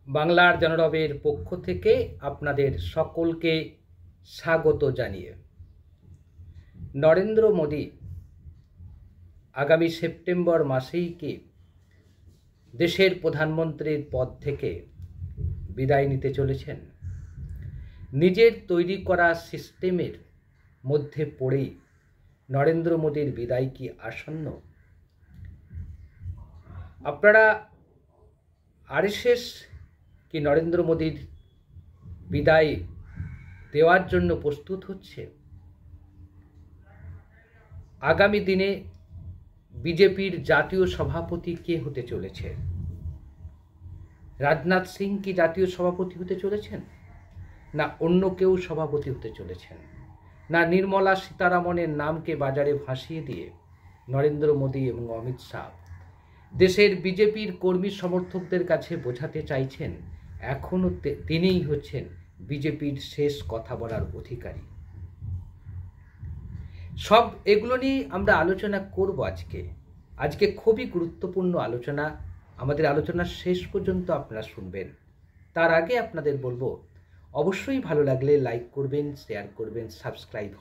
বাংলার জনরবের পক্ষ থেকে আপনাদের সকলকে স্বাগত জানিয়ে নরেন্দ্র মোদী আগামী সেপ্টেম্বর মাসেই কি দেশের প্রধানমন্ত্রীর পদ থেকে বিদায় নিতে চলেছেন। নিজের তৈরি করা সিস্টেমের মধ্যে পড়েই নরেন্দ্র মোদীর বিদায় কি আসন্ন? আপনারা আরএসএস কি নরেন্দ্র মোদীর বিদায় দেওয়ার জন্য প্রস্তুত হচ্ছে? আগামী দিনে বিজেপির জাতীয় সভাপতি কে হতে চলেছে? রাজনাথ সিং কি জাতীয় সভাপতি হতে চলেছেন, না অন্য কেউ সভাপতি হতে চলেছেন, না নির্মলা সীতারামনের নামকে বাজারে ভাসিয়ে দিয়ে নরেন্দ্র মোদী এবং অমিত শাহ দেশের বিজেপির কর্মী সমর্থকদের কাছে বোঝাতে চাইছেন এখনও তিনিই হচ্ছেন বিজেপির শেষ কথা বলার অধিকারী? সব এগুলো নিয়ে আমরা আলোচনা করব আজকে খুবই গুরুত্বপূর্ণ আলোচনা। আমাদের আলোচনার শেষ পর্যন্ত আপনারা শুনবেন। তার আগে আপনাদের বলবো, অবশ্যই ভালো লাগলে লাইক করবেন, শেয়ার করবেন, সাবস্ক্রাইব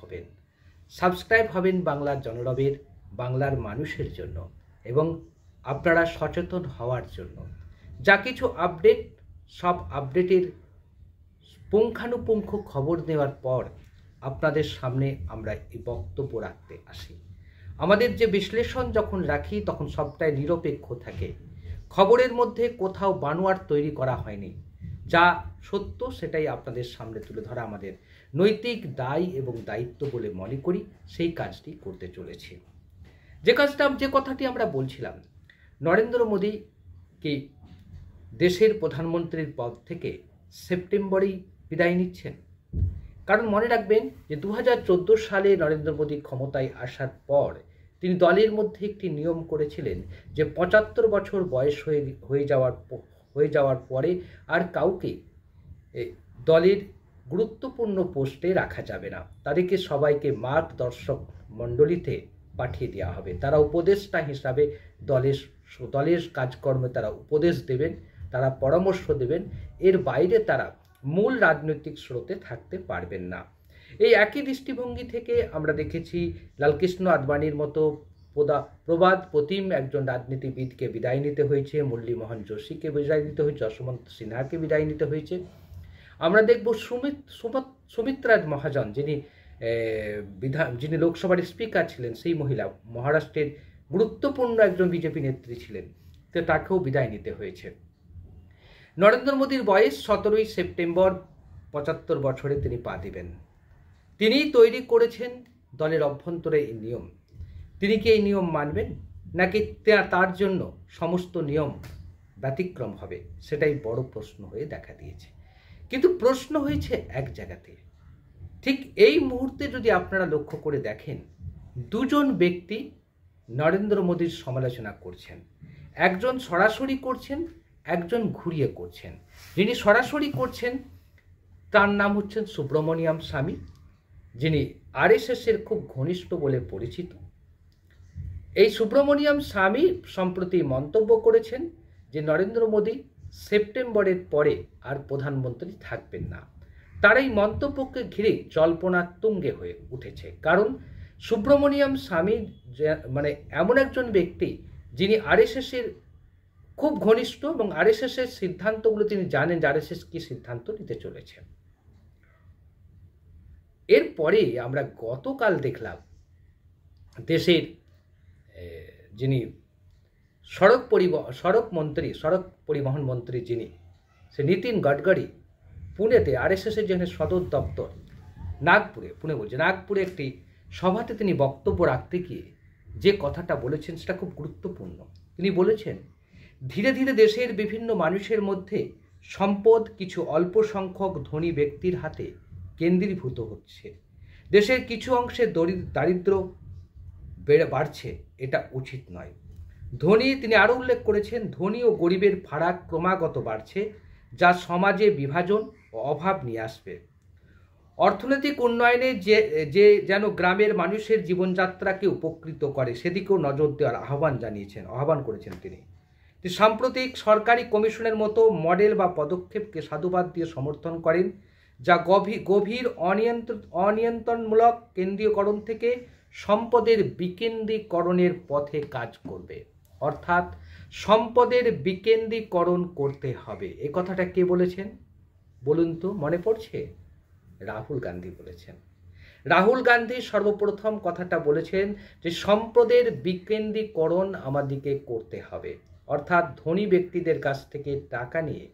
হবেন বাংলার জনরবের, বাংলার মানুষের জন্য এবং আপনারা সচেতন হওয়ার জন্য। যা কিছু আপডেট, সব আপডেটের পুঙ্খানুপুঙ্খ খবর দেওয়ার পর আপনাদের সামনে আমরা এই বক্তব্য রাখতে আসি। আমাদের যে বিশ্লেষণ যখন রাখি তখন সবটাই নিরপেক্ষ থাকে। খবরের মধ্যে কোথাও বানোয়াট তৈরি করা হয়নি। যা সত্য সেটাই আপনাদের সামনে তুলে ধরা আমাদের নৈতিক দায় এবং দায়িত্ব বলে মনে করি। সেই কাজটি করতে চলেছি। যে কথাটি আমরা বলছিলাম, নরেন্দ্র মোদী কি দেশের প্রধানমন্ত্রীর পদ থেকে সেপ্টেম্বরেই বিদায় নিচ্ছেন। কারণ মনে রাখবেন যে 2014 সালে নরেন্দ্র মোদী ক্ষমতায় আসার পর তিনি দলের মধ্যে একটি নিয়ম করেছিলেন যে 75 বছর বয়স হয়ে যাওয়ার পরে আর কাউকে দলের গুরুত্বপূর্ণ পোস্টে রাখা যাবে না। তাদেরকে সবাইকে মার্গদর্শক মণ্ডলীতে পাঠিয়ে দেওয়া হবে। তারা উপদেষ্টা হিসাবে দলের কাজকর্মে তারা উপদেশ দেবেন, তারা পরামর্শ দেবেন। এর বাইরে তারা মূল রাজনৈতিক স্রোতে থাকতে পারবেন না। এই একই দৃষ্টিভঙ্গি থেকে আমরা দেখেছি লালকৃষ্ণ আদবানির মতো প্রবাদ প্রতিম একজন রাজনীতিবিদকে বিদায় নিতে হয়েছে, মুরলীমোহন যোশীকে বিদায় নিতে হয়েছে, যশবন্ত সিনহাকে বিদায় নিতে হয়েছে। আমরা দেখব সুমিত্রা মহাজন, যিনি লোকসভার স্পিকার ছিলেন, সেই মহিলা মহারাষ্ট্রের গুরুত্বপূর্ণ একজন বিজেপি নেত্রী ছিলেন, তো তাকেও বিদায় নিতে হয়েছে। নরেন্দ্র মোদীর বয়স 17ই সেপ্টেম্বর, 75 বছরে তিনি পা দিবেন। তিনিই তৈরি করেছেন দলের অভ্যন্তরে এই নিয়ম। তিনি কি এই নিয়ম মানবেন, নাকি তার জন্য সমস্ত নিয়ম ব্যতিক্রম হবে? সেটাই বড় প্রশ্ন হয়ে দেখা দিয়েছে। কিন্তু প্রশ্ন হয়েছে এক জায়গাতে। ঠিক এই মুহূর্তে যদি আপনারা লক্ষ্য করে দেখেন, দুজন ব্যক্তি নরেন্দ্র মোদীর সমালোচনা করছেন। একজন সরাসরি করছেন, একজন ঘুরিয়ে করছেন। যিনি সরাসরি করছেন তার নাম হচ্ছেন সুব্রমণিয়াম স্বামী, যিনি আরএসএসের খুব ঘনিষ্ঠ বলে পরিচিত। এই সুব্রমণিয়াম স্বামী সম্প্রতি মন্তব্য করেছেন যে নরেন্দ্র মোদী সেপ্টেম্বরের পরে আর প্রধানমন্ত্রী থাকবেন না। তার এই মন্তব্যকে ঘিরে জল্পনা তুঙ্গে হয়ে উঠেছে। কারণ সুব্রমণিয়াম স্বামী এমন একজন ব্যক্তি যিনি আরএসএসের খুব ঘনিষ্ঠ এবং আরএসএসের সিদ্ধান্তগুলো তিনি জানেন যে আরএসএস কি সিদ্ধান্ত নিতে চলেছে। এরপরে আমরা গতকাল দেখলাম দেশের যিনি সড়ক পরিবহন মন্ত্রী যিনি, সে নীতিন গডকরি পুনেতে আরএসএসের যেখানে সদর দপ্তর নাগপুরে একটি সভাতে তিনি বক্তব্য রাখতে গিয়ে যে কথাটা বলেছেন সেটা খুব গুরুত্বপূর্ণ। তিনি বলেছেন, ধীরে ধীরে দেশের বিভিন্ন মানুষের মধ্যে সম্পদ কিছু অল্প সংখ্যক ধনী ব্যক্তির হাতে কেন্দ্রীভূত হচ্ছে। দেশের কিছু অংশে দারিদ্র বাড়ছে, এটা উচিত নয়। তিনি আরও উল্লেখ করেছেন, ধনী ও গরিবের ফারাক ক্রমাগত বাড়ছে, যা সমাজে বিভাজন ও অভাব নিয়ে আসবে। অর্থনৈতিক উন্নয়নে যেন গ্রামের মানুষের জীবনযাত্রাকে উপকৃত করে সেদিকেও নজর দেওয়ার আহ্বান করেছেন তিনি। সাম্প্রতিক সরকারি কমিশনের মতো মডেল বা পদক্ষেপকে সাধুবাদ দিয়ে সমর্থন করেন, যা গভীর অনিয়ন্ত্রণমূলক কেন্দ্রীয়করণ থেকে সম্পদের বিকেন্দ্রীকরণের পথে কাজ করবে। অর্থাৎ সম্পদের বিকেন্দ্রীকরণ করতে হবে। এই কথাটা কে বলেছেন বলুন তো, মনে পড়ছে? রাহুল গান্ধী বলেছেন। রাহুল গান্ধী সর্বপ্রথম কথাটা বলেছেন যে সম্পদের বিকেন্দ্রীকরণ আমাদেরকে করতে হবে। অর্থাৎ ধনী ব্যক্তিদের কাছ থেকে টাকা নিয়ে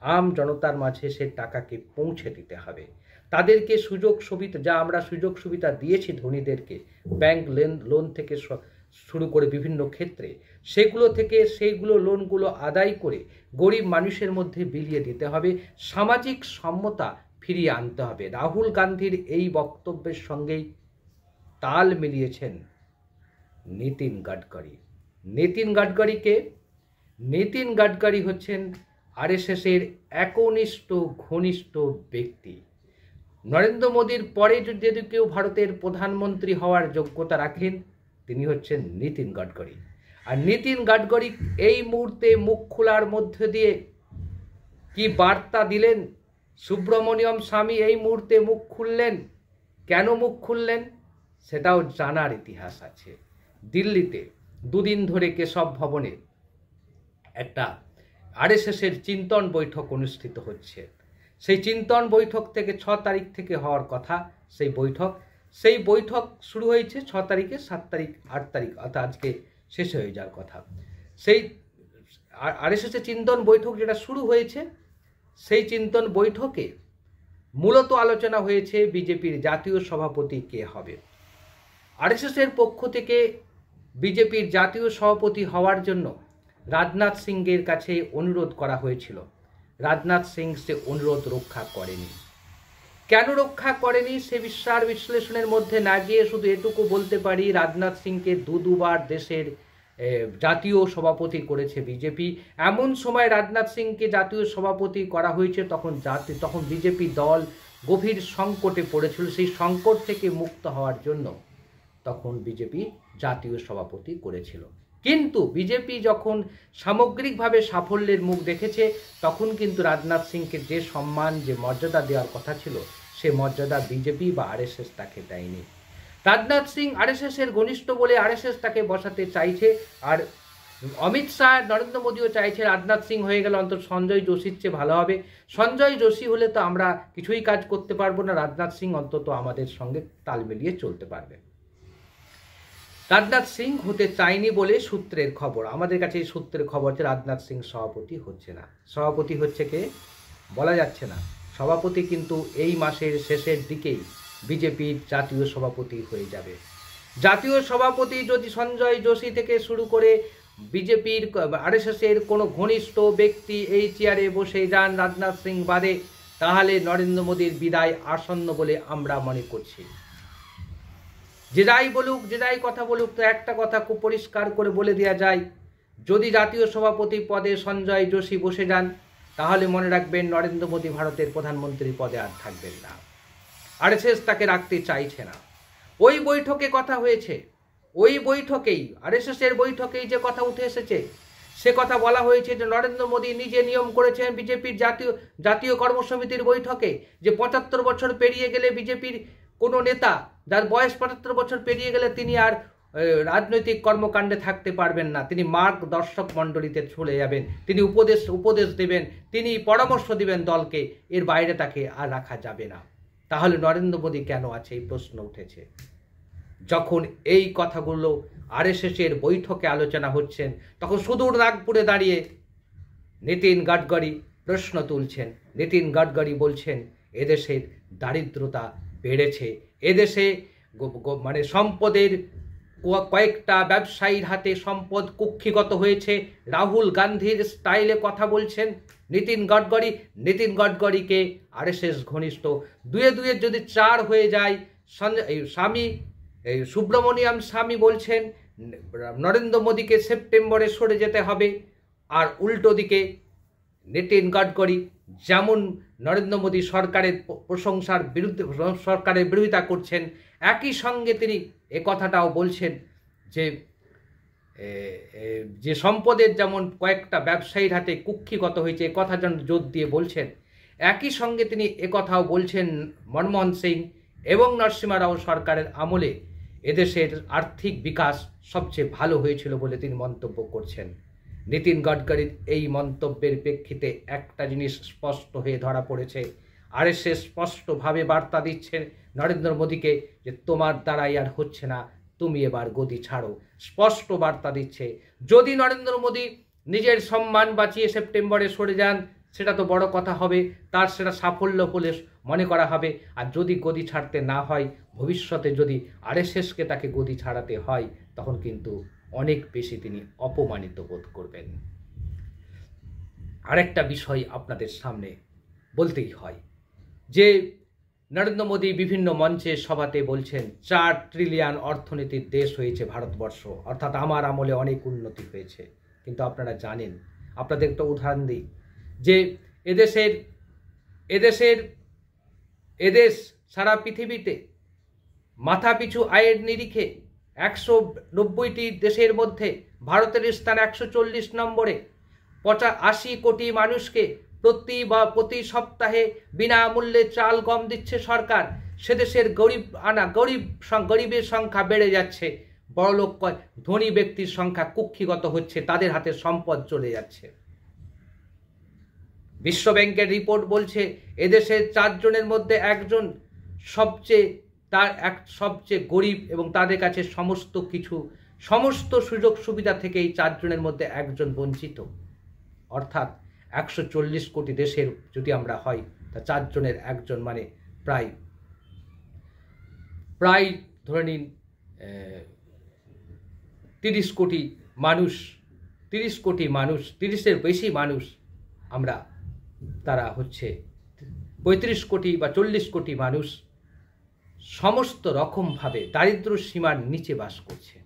আম জনতার মাঝে সে টাকাকে পৌঁছে দিতে হবে। তাদেরকে সুযোগ সুবিধা, যা আমরা সুযোগ সুবিধা দিয়েছি ধনীদেরকে, ব্যাংক লোন থেকে শুরু করে বিভিন্ন ক্ষেত্রে, সেইগুলো লোনগুলো আদায় করে গরিব মানুষের মধ্যে বিলিয়ে দিতে হবে। সামাজিক সমতা ফিরিয়ে আনতে হবে। রাহুল গান্ধীর এই বক্তব্যের সঙ্গেই তাল মিলিয়েছেন নীতিন গাডকারি। নীতিন গাডকারি হচ্ছেন আরএসএসের একনিষ্ঠ ঘনিষ্ঠ ব্যক্তি। নরেন্দ্র মোদীর পরে যদি কেউ ভারতের প্রধানমন্ত্রী হওয়ার যোগ্যতা রাখেন, তিনি হচ্ছেন নীতিন গাডকারি। আর নীতিন গাডকারি এই মুহূর্তে মুখ খোলার মধ্যে দিয়ে কি বার্তা দিলেন? সুব্রমণিয়ম স্বামী এই মুহূর্তে মুখ খুললেন। কেন মুখ খুললেন সেটাও জানার ইতিহাস আছে। দিল্লিতে দুদিন ধরে কেশব ভবনে একটা আরএসএসের চিন্তন বৈঠক অনুষ্ঠিত হচ্ছে। সেই চিন্তন বৈঠক থেকে 6 তারিখ থেকে হওয়ার কথা সেই বৈঠক শুরু হয়েছে 6 তারিখে, 7 তারিখ, 8 তারিখ, অর্থাৎ আজকে শেষ হয়ে যাওয়ার কথা। সেই আরএসএসের চিন্তন বৈঠক যেটা শুরু হয়েছে, সেই চিন্তন বৈঠকে মূলত আলোচনা হয়েছে বিজেপির জাতীয় সভাপতি কে হবে। আরএসএসের পক্ষ থেকে বিজেপির জাতীয় সভাপতি হওয়ার জন্য রাজনাথ সিংয়ের কাছে অনুরোধ করা হয়েছিল। রাজনাথ সিং সে অনুরোধ রক্ষা করেনি। কেন রক্ষা করেনি সে বিশ্লেষণের মধ্যে না গিয়ে শুধু এটুকু বলতে পারি, রাজনাথ সিংকে দুবার দেশের জাতীয় সভাপতি করেছে বিজেপি। এমন সময় রাজনাথ সিংকে জাতীয় সভাপতি করা হয়েছে তখন বিজেপি দল গভীর সংকটে পড়েছিল। সেই সংকট থেকে মুক্ত হওয়ার জন্য তখন বিজেপি জাতীয় সভাপতি করেছিল। কিন্তু বিজেপি যখন সামগ্রিকভাবে সাফল্যের মুখ দেখেছে, তখন কিন্তু রাজনাথ সিংকে যে সম্মান, যে মর্যাদা দেওয়ার কথা ছিল, সে মর্যাদা বিজেপি বা আরএসএস তাকে দেয়নি। রাজনাথ সিং আরএসএসের ঘনিষ্ঠ বলে আরএসএস তাকে বসাতে চাইছে। আর অমিত শাহ, নরেন্দ্র মোদীও চাইছে রাজনাথ সিং হয়ে গেলে অন্তত সঞ্জয় যোশীর চেয়ে ভালো হবে। সঞ্জয় যোশী হলে তো আমরা কিছুই কাজ করতে পারবো না, রাজনাথ সিং অন্তত আমাদের সঙ্গে তাল মিলিয়ে চলতে পারবে। রাজনাথ সিং হতে চায়নি বলে সূত্রের খবর, আমাদের কাছে এই সূত্রের খবর যে রাজনাথ সিং সভাপতি হচ্ছে না। সভাপতি হচ্ছে কে বলা যাচ্ছে না। সভাপতি কিন্তু এই মাসের শেষের দিকেই বিজেপির জাতীয় সভাপতি হয়ে যাবে। জাতীয় সভাপতি যদি সঞ্জয় যোশী থেকে শুরু করে বিজেপির আরএসএসের কোনো ঘনিষ্ঠ ব্যক্তি এই চেয়ারে বসে যান রাজনাথ সিং বাদে, তাহলে নরেন্দ্র মোদীর বিদায় আসন্ন বলে আমরা মনে করছি। যে যাই কথা বলুক, তো একটা কথা খুব পরিষ্কার করে বলে দেওয়া যায়, যদি জাতীয় সভাপতি পদে সঞ্জয় যোশী বসে যান, তাহলে মনে রাখবেন নরেন্দ্র মোদী ভারতের প্রধানমন্ত্রী পদে আর থাকবেন না। আরএসএস তাকে রাখতে চাইছে না। ওই বৈঠকে কথা হয়েছে, ওই বৈঠকেই আরএসএসের বৈঠকেই যে কথা উঠে এসেছে, সে কথা বলা হয়েছে যে নরেন্দ্র মোদী নিজে নিয়ম করেছেন বিজেপির জাতীয় কর্মসমিতির বৈঠকে যে 75 বছর পেরিয়ে গেলে বিজেপির কোনো নেতা, যার বয়স 75 বছর পেরিয়ে গেলে তিনি আর রাজনৈতিক কর্মকাণ্ডে থাকতে পারবেন না। তিনি মার্গদর্শক মণ্ডলীতে চলে যাবেন, তিনি উপদেশ দেবেন, তিনি পরামর্শ দিবেন দলকে, এর বাইরে তাকে আর রাখা যাবে না। তাহলে নরেন্দ্র মোদী কেন আছে, এই প্রশ্ন উঠেছে। যখন এই কথাগুলো আরএসএসের বৈঠকে আলোচনা হচ্ছেন, তখন সুদূর নাগপুরে দাঁড়িয়ে নীতিন গাডকারি প্রশ্ন তুলছেন। নীতিন গাডকারি বলছেন এদেশের দারিদ্রতা বেড়েছে, এদেশে মানে সম্পদের কয়েকটা ব্যবসায়ীর হাতে সম্পদ কুক্ষিগত হয়েছে। রাহুল গান্ধীর স্টাইলে কথা বলছেন নীতিন গাডকারিকে আরএসএস ঘনিষ্ঠ, দুয়ে যদি 4 হয়ে যায়। সুব্রমণিয়ম স্বামী বলছেন নরেন্দ্র মোদীকে সেপ্টেম্বরে সরে যেতে হবে। আর উল্টো দিকে নীতিন গাডকারি যেমন নরেন্দ্র মোদী সরকারের বিরোধিতা করছেন, একই সঙ্গে তিনি এ কথাটাও বলছেন যে যে সম্পদের যেমন কয়েকটা ব্যবসায়ীর হাতে কুক্ষিগত হয়েছে কথা যেন জোর দিয়ে বলছেন, একই সঙ্গে তিনি একথাও বলছেন মনমোহন সিং এবং নরসিংহ রাও সরকারের আমলে এদেশের আর্থিক বিকাশ সবচেয়ে ভালো হয়েছিল বলে তিনি মন্তব্য করছেন। নীতিন গডকরির এই মন্তব্যের প্রেক্ষিতে একটা জিনিস স্পষ্ট হয়ে ধরা পড়েছে, আরএসএস স্পষ্টভাবে বার্তা দিচ্ছে নরেন্দ্র মোদীকে যে তোমার দ্বারাই আর হচ্ছে না, তুমি এবার গদি ছাড়ো। স্পষ্ট বার্তা দিচ্ছে। যদি নরেন্দ্র মোদী নিজের সম্মান বাঁচিয়ে সেপ্টেম্বরে সরে যান সেটা তো বড় কথা হবে, তার সেটা সাফল্য বলে মনে করা হবে। আর যদি গদি ছাড়তে না হয়, ভবিষ্যতে যদি আরএসএসকে তাকে গদি ছাড়াতে হয়, তখন কিন্তু অনেক বেশি তিনি অপমানিত বোধ করবেন। আরেকটা বিষয় আপনাদের সামনে বলতেই হয় যে নরেন্দ্র মোদী বিভিন্ন মঞ্চে সভাতে বলছেন 4 ট্রিলিয়ন অর্থনীতির দেশ হয়েছে ভারতবর্ষ, অর্থাৎ আমার আমলে অনেক উন্নতি হয়েছে। কিন্তু আপনারা জানেন, আপনাদের একটা উদাহরণ দিই যে এদেশ সারা পৃথিবীতে মাথাপিছু আয়ের নিরিখে 190টি দেশের মধ্যে ভারতের স্থান 140 নম্বরে। 85 কোটি মানুষকে প্রতি সপ্তাহে বিনামূল্যে চাল গম দিচ্ছে সরকার। সে দেশের গরিবের সংখ্যা বেড়ে যাচ্ছে, বড়লোক ধনী ব্যক্তির সংখ্যা কুক্ষিগত হচ্ছে, তাদের হাতে সম্পদ চলে যাচ্ছে। বিশ্ব ব্যাংকের রিপোর্ট বলছে এদেশের 4 জনের মধ্যে একজন সবচেয়ে গরিব এবং তাদের কাছে সমস্ত সুযোগ সুবিধা থেকে এই 4 জনের মধ্যে একজন বঞ্চিত। অর্থাৎ 140 কোটি দেশের যদি আমরা হই, তা 4 জনের একজন মানে প্রায় ধরে নিন 30 কোটি মানুষ, 30-এর বেশি মানুষ আমরা, তারা হচ্ছে 35 কোটি বা 40 কোটি মানুষ সমস্ত রকমভাবে দারিদ্র সীমার নিচে বাস করছে।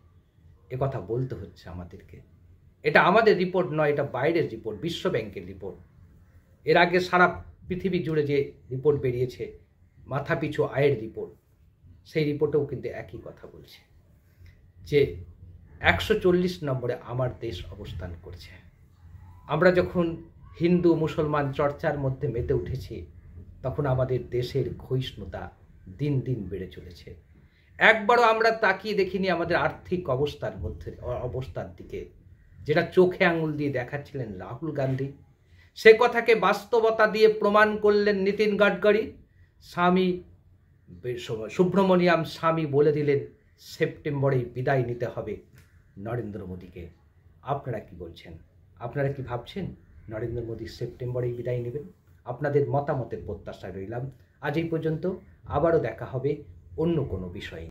কথা বলতে হচ্ছে আমাদেরকে। এটা আমাদের রিপোর্ট নয়, এটা বাইরের রিপোর্ট, বিশ্ব ব্যাংকের রিপোর্ট। এর আগে সারা পৃথিবী জুড়ে যে রিপোর্ট বেরিয়েছে মাথাপিছু আয়ের রিপোর্ট, সেই রিপোর্টেও কিন্তু একই কথা বলছে যে 140 নম্বরে আমার দেশ অবস্থান করছে। আমরা যখন হিন্দু মুসলমান চর্চার মধ্যে মেতে উঠেছি, তখন আমাদের দেশের ক্ষয়িষ্ণুতা দিন দিন বেড়ে চলেছে। একবারও আমরা তাকিয়ে দেখিনি আমাদের আর্থিক অবস্থার দিকে, যেটা চোখে আঙুল দিয়ে দেখাচ্ছিলেন রাহুল গান্ধী। সে কথাকে বাস্তবতা দিয়ে প্রমাণ করলেন নীতিন গডকরি। সুব্রমণিয়াম স্বামী বলে দিলেন সেপ্টেম্বরেই বিদায় নিতে হবে নরেন্দ্র মোদীকে। আপনারা কি বলছেন? আপনারা কি ভাবছেন নরেন্দ্র মোদী সেপ্টেম্বরেই বিদায় নেবেন? আপনাদের মতামতের প্রত্যাশায় রইলাম। আজ এই পর্যন্ত, আবারও দেখা হবে অন্য কোনো বিষয়ে।